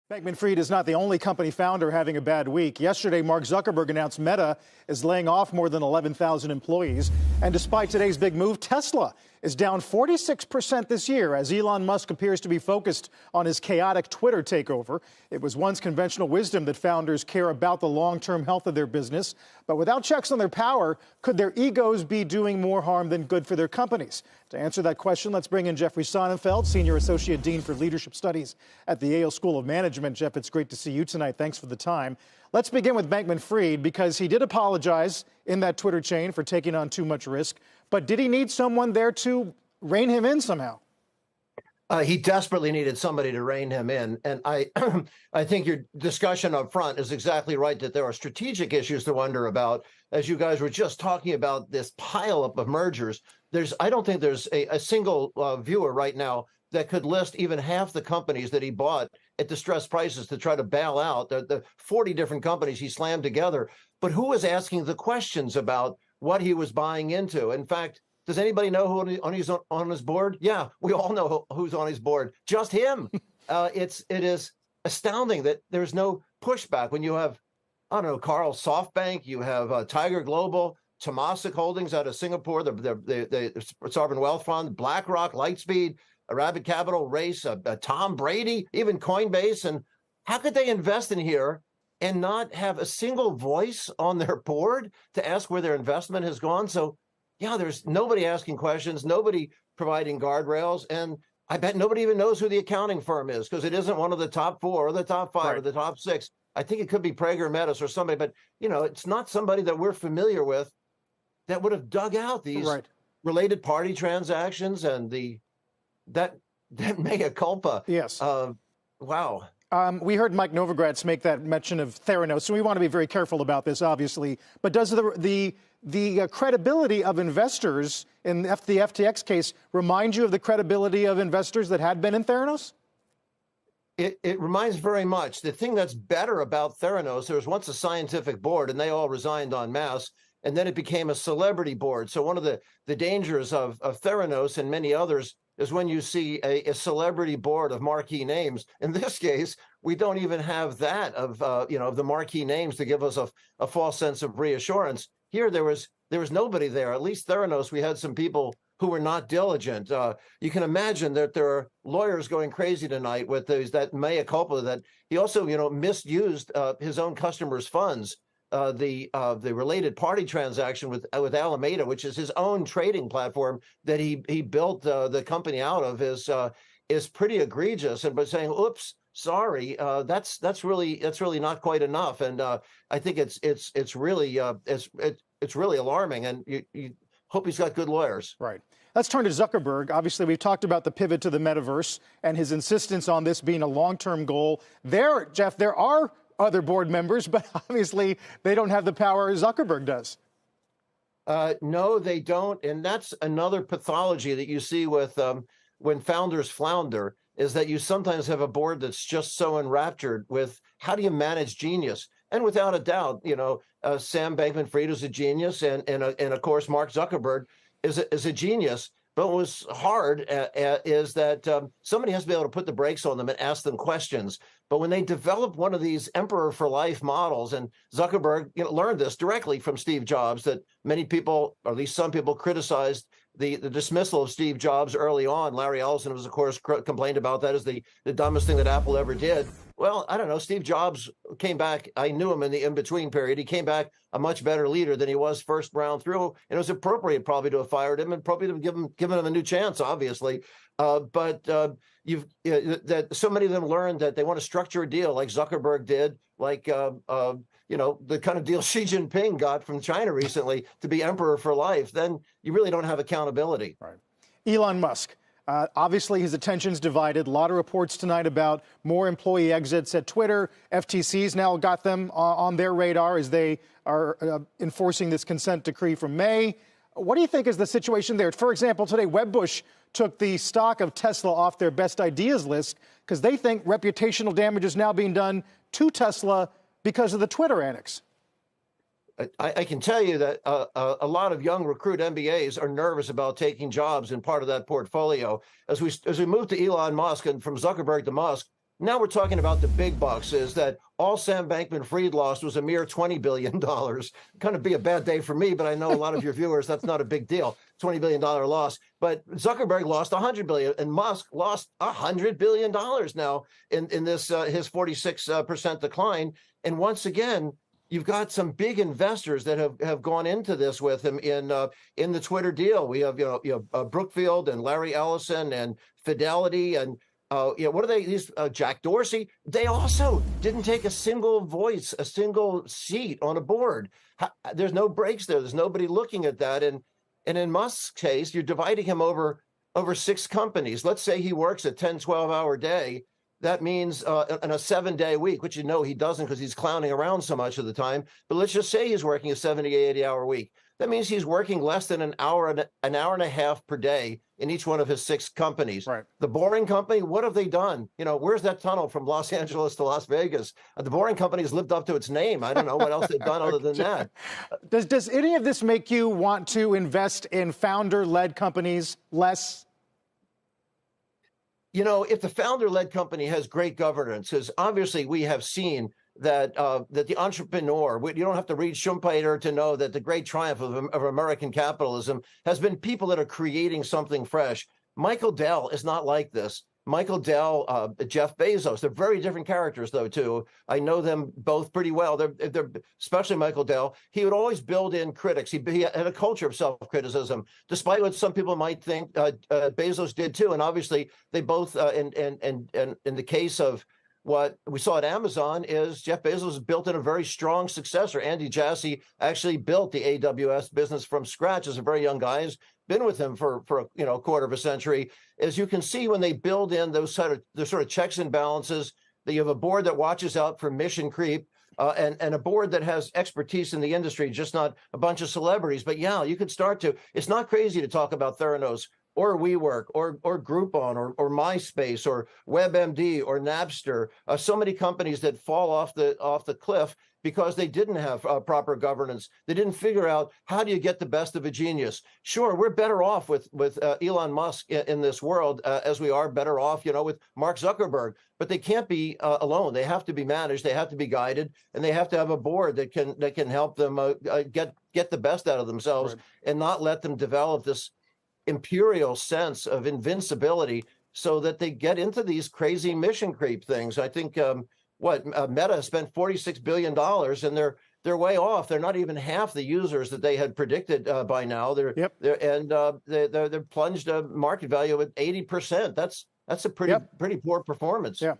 Bankman-Fried is not the only company founder having a bad week. Yesterday, Mark Zuckerberg announced Meta is laying off more than 11,000 employees. And despite today's big move, Tesla is down 46% this year as Elon Musk appears to be focused on his chaotic Twitter takeover. It was once conventional wisdom that founders care about the long-term health of their business. But without checks on their power, could their egos be doing more harm than good for their companies? To answer that question, let's bring in Jeffrey Sonnenfeld, Senior Associate Dean for Leadership Studies at the Yale School of Management. Jeff, it's great to see you tonight. Thanks for the time. Let's begin with Bankman-Fried because he did apologize in that Twitter chain for taking on too much risk. But did he need someone there to rein him in somehow? He desperately needed somebody to rein him in. And I think your discussion up front is exactly right, that there are strategic issues to wonder about. As you guys were just talking about this pileup of mergers, I don't think there's a single viewer right now that could list even half the companies that he bought at distressed prices to try to bail out the 40 different companies he slammed together. But who was asking the questions about what he was buying into? In fact, does anybody know who on his board? Yeah, we all know who's on his board. Just him. It is astounding that there's no pushback when you have, I don't know, Carl SoftBank, you have Tiger Global, Temasek Holdings out of Singapore, the Sovereign Wealth Fund, BlackRock, Lightspeed, Rabbit Capital, Race, Tom Brady, even Coinbase. And how could they invest in here and not have a single voice on their board to ask where their investment has gone? So, yeah, there's nobody asking questions, nobody providing guardrails. And I bet nobody even knows who the accounting firm is because it isn't one of the top four or the top five right. or the top six. I think it could be Prager Metis or somebody, but, you know, it's not somebody that we're familiar with that would have dug out these right. related party transactions and that mea culpa. Yes. Wow. We heard Mike Novogratz make that mention of Theranos, so we want to be very careful about this, obviously. But does the credibility of investors in the FTX case remind you of the credibility of investors that had been in Theranos? It reminds very much. The thing that's better about Theranos, there was once a scientific board, and they all resigned en masse, and then it became a celebrity board. So one of the dangers of Theranos and many others is when you see a celebrity board of marquee names. In this case, we don't even have that of the marquee names to give us a false sense of reassurance. Here, there was nobody there. At least Theranos, we had some people who were not diligent. You can imagine that there are lawyers going crazy tonight with that mea culpa that he also, misused his own customers' funds. The related party transaction with Alameda, which is his own trading platform that he built the company out of, is pretty egregious. And by saying, "Oops, sorry," that's really not quite enough. And I think it's really alarming. And you hope he's got good lawyers. Right. Let's turn to Zuckerberg. Obviously, we've talked about the pivot to the metaverse and his insistence on this being a long-term goal. Jeff, there are other board members, but obviously they don't have the power Zuckerberg does. No, they don't. And that's another pathology that you see with when founders flounder, is that you sometimes have a board that's just so enraptured with how do you manage genius? And without a doubt, Sam Bankman-Fried is a genius. And of course, Mark Zuckerberg is a genius. But what was hard is that somebody has to be able to put the brakes on them and ask them questions. But when they develop one of these emperor for life models, and Zuckerberg learned this directly from Steve Jobs, that many people, or at least some people, criticized the dismissal of Steve Jobs early on. Larry Ellison was, of course, complained about that as the dumbest thing that Apple ever did. Well, I don't know. Steve Jobs came back. I knew him in the in-between period. He came back a much better leader than he was first round through. And it was appropriate probably to have fired him and probably to have given him a new chance, obviously. But that so many of them learned that they want to structure a deal like Zuckerberg did, like the kind of deal Xi Jinping got from China recently to be emperor for life. Then you really don't have accountability. Right. Elon Musk. Obviously, his attention's divided. A lot of reports tonight about more employee exits at Twitter. FTC's now got them on their radar as they are enforcing this consent decree from May. What do you think is the situation there? For example, today, Wedbush took the stock of Tesla off their best ideas list because they think reputational damage is now being done to Tesla because of the Twitter annex. I can tell you that a lot of young recruit MBAs are nervous about taking jobs in part of that portfolio. As we move to Elon Musk and from Zuckerberg to Musk, Now we're talking about the big bucks, is that all Sam Bankman-Fried lost was a mere $20 billion. Kind of be a bad day for me, but I know a lot of your viewers, that's not a big deal. $20 billion loss. But Zuckerberg lost $100 billion, and Musk lost $100 billion now in this his 46% decline. And once again, you've got some big investors that have gone into this with him in the Twitter deal. We have Brookfield and Larry Ellison and Fidelity and what are they? These Jack Dorsey. They also didn't take a single voice, a single seat on a board. There's no breaks there. There's nobody looking at that. And in Musk's case, you're dividing him over 6 companies. Let's say he works a 10, 12-hour day. That means in a 7-day week, which he doesn't because he's clowning around so much of the time. But let's just say he's working a 70, 80-hour week. That means he's working less than an hour and a half per day in each one of his 6 companies. Right. The Boring Company, what have they done? Where's that tunnel from Los Angeles to Las Vegas? The Boring Company has lived up to its name. I don't know what else they've done other than that. Does any of this make you want to invest in founder-led companies less? If the founder-led company has great governance, because obviously we have seen that the entrepreneur, you don't have to read Schumpeter to know that the great triumph of American capitalism has been people that are creating something fresh. Michael Dell is not like this. Michael Dell, Jeff Bezos, they're very different characters, though, too. I know them both pretty well. They're especially Michael Dell. He would always build in critics. He had a culture of self-criticism, despite what some people might think Bezos did, too. And obviously, they both, in the case of what we saw at Amazon, is Jeff Bezos built in a very strong successor. Andy Jassy actually built the AWS business from scratch as a very young guy. He's been with him for a quarter of a century. As you can see, when they build in those sort of checks and balances, that you have a board that watches out for mission creep, and a board that has expertise in the industry, just not a bunch of celebrities. But yeah, you could start to. It's not crazy to talk about Theranos or WeWork or Groupon or MySpace or WebMD or Napster. So many companies that fall off the cliff because they didn't have proper governance. They didn't figure out, how do you get the best of a genius? Sure, we're better off with Elon Musk in this world, as we are better off, with Mark Zuckerberg. But they can't be alone. They have to be managed. They have to be guided, and they have to have a board that can help them get the best out of themselves, right, and not let them develop this imperial sense of invincibility so that they get into these crazy mission creep things. I think Meta spent $46 billion, and they're way off. They're not even half the users that they had predicted by now. They're plunged a market value at 80%. That's a pretty poor performance. Yeah.